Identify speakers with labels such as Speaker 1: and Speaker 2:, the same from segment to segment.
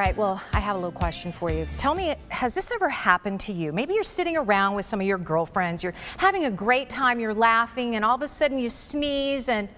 Speaker 1: Right, well, I have a little question for you. Tell me, has this ever happened to you? Maybe you're sitting around with some of your girlfriends, you're having a great time, you're laughing, and all of a sudden you sneeze and,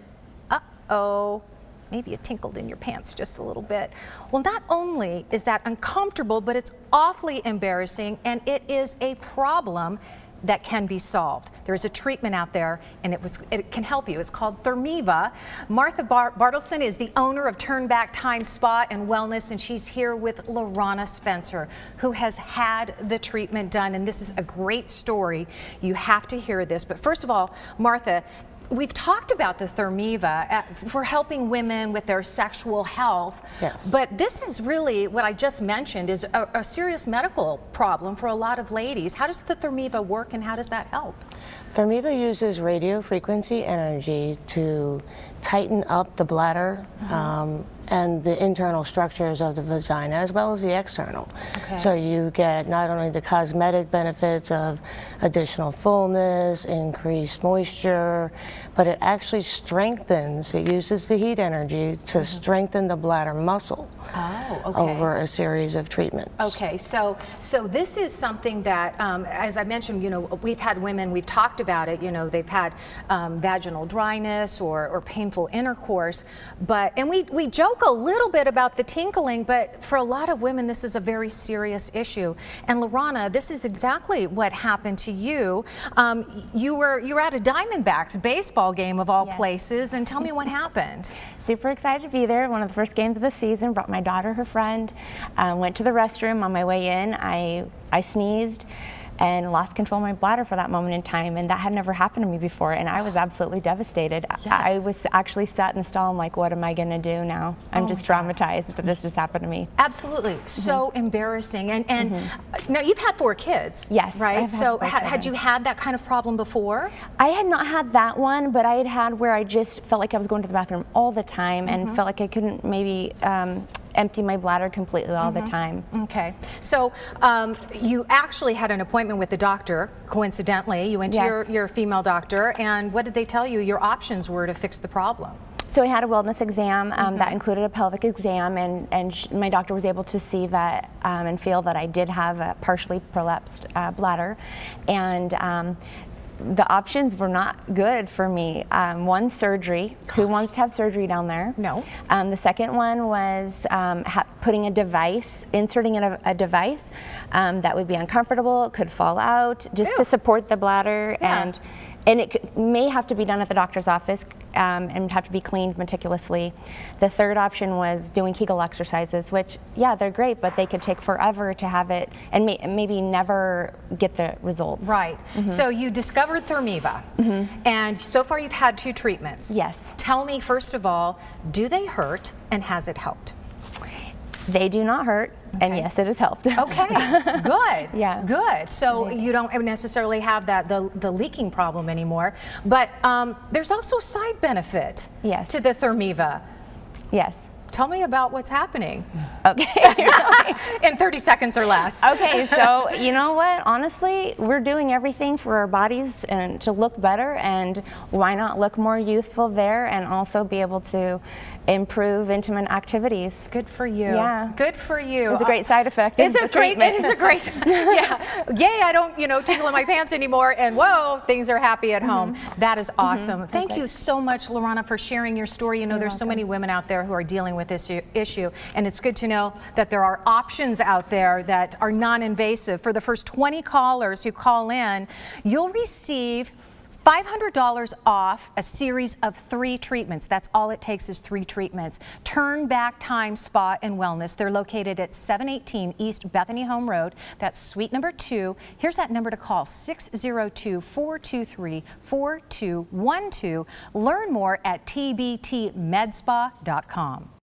Speaker 1: uh-oh, maybe you tinkled in your pants just a little bit. Well, not only is that uncomfortable, but it's awfully embarrassing, and it is a problem that can be solved. There's a treatment out there, and it can help you. It's called Thermiva. Martha Bartleson is the owner of Turn Back Time Spa and Wellness, and she's here with Lorana Spencer, who has had the treatment done, and this is a great story. You have to hear this. But first of all, Martha, we've talked about the Thermiva for helping women with their sexual health,
Speaker 2: yes.
Speaker 1: But this is really, what I just mentioned, is a serious medical problem for a lot of ladies. How does the Thermiva work, and how does that help?
Speaker 2: Thermiva uses radio frequency energy to tighten up the bladder and the internal structures of the vagina, as well as the external.
Speaker 1: Okay.
Speaker 2: So you get not only the cosmetic benefits of additional fullness, increased moisture, but it actually strengthens, it uses the heat energy to strengthen the bladder muscle over a series of treatments.
Speaker 1: Okay, so this is something that, as I mentioned, you know, we've had women, we've talked about it, you know, they've had vaginal dryness or painful intercourse, and we joke a little bit about the tinkling, but for a lot of women this is a very serious issue. And Lorana, this is exactly what happened to you. You were at a Diamondbacks baseball game of all places, and tell me what happened.
Speaker 3: Super excited to be there. One of the first games of the season. Brought my daughter, her friend. Went to the restroom. On my way in, I sneezed and lost control of my bladder for that moment in time, and that had never happened to me before, and I was absolutely devastated.
Speaker 1: Yes.
Speaker 3: I was actually sat in the stall. I'm like, what am I going to do now? I'm just traumatized, but this just happened to me.
Speaker 1: Absolutely. So embarrassing. And now you've had 4 kids.
Speaker 3: Yes.
Speaker 1: Right? So had you had that kind of problem before?
Speaker 3: I had not had that one, but I had where I just felt like I was going to the bathroom all the time and felt like I couldn't maybe empty my bladder completely all the time. Okay.
Speaker 1: So you actually had an appointment with the doctor, coincidentally. You went to your female doctor, and what did they tell you your options were to fix the problem?
Speaker 3: So I had a wellness exam that included a pelvic exam, and my doctor was able to see that and feel that I did have a partially prolapsed bladder, and the options were not good for me. One, surgery. Who wants to have surgery down there?
Speaker 1: No.
Speaker 3: The second one was putting a device, inserting in a device that would be uncomfortable, could fall out, just to support the bladder, and it may have to be done at the doctor's office and have to be cleaned meticulously. The third option was doing Kegel exercises, which, yeah, they're great, but they could take forever to have it and maybe never get the results.
Speaker 1: Right. So you discovered Thermiva, and so far you've had 2 treatments.
Speaker 3: Yes.
Speaker 1: Tell me, first of all, do they hurt, and has it helped?
Speaker 3: They do not hurt, and yes, it has helped.
Speaker 1: Okay, good.
Speaker 3: Yeah.
Speaker 1: Good. So you don't necessarily have the leaking problem anymore, but there's also side benefit to the Thermiva.
Speaker 3: Yes.
Speaker 1: Tell me about what's happening.
Speaker 3: Okay.
Speaker 1: In 30 seconds or less.
Speaker 3: Okay, so you know what? Honestly, we're doing everything for our bodies and to look better, and why not look more youthful there and also be able to improve intimate activities.
Speaker 1: Good for you.
Speaker 3: Yeah.
Speaker 1: Good for you.
Speaker 3: It's a great side effect.
Speaker 1: It is a great, yeah. Yay, I don't, tingle in my pants anymore, and whoa, things are happy at home. That is awesome. Thank you so much, Lorana, for sharing your story. You know, there's so many women out there who are dealing with this issue, and it's good to know that there are options out there that are non-invasive. For the first 20 callers who call in, you'll receive $500 off a series of 3 treatments. That's all it takes is 3 treatments. Turn Back Time Spa and Wellness. They're located at 718 East Bethany Home Road. That's suite number 2. Here's that number to call, 602-423-4212. Learn more at tbtmedspa.com.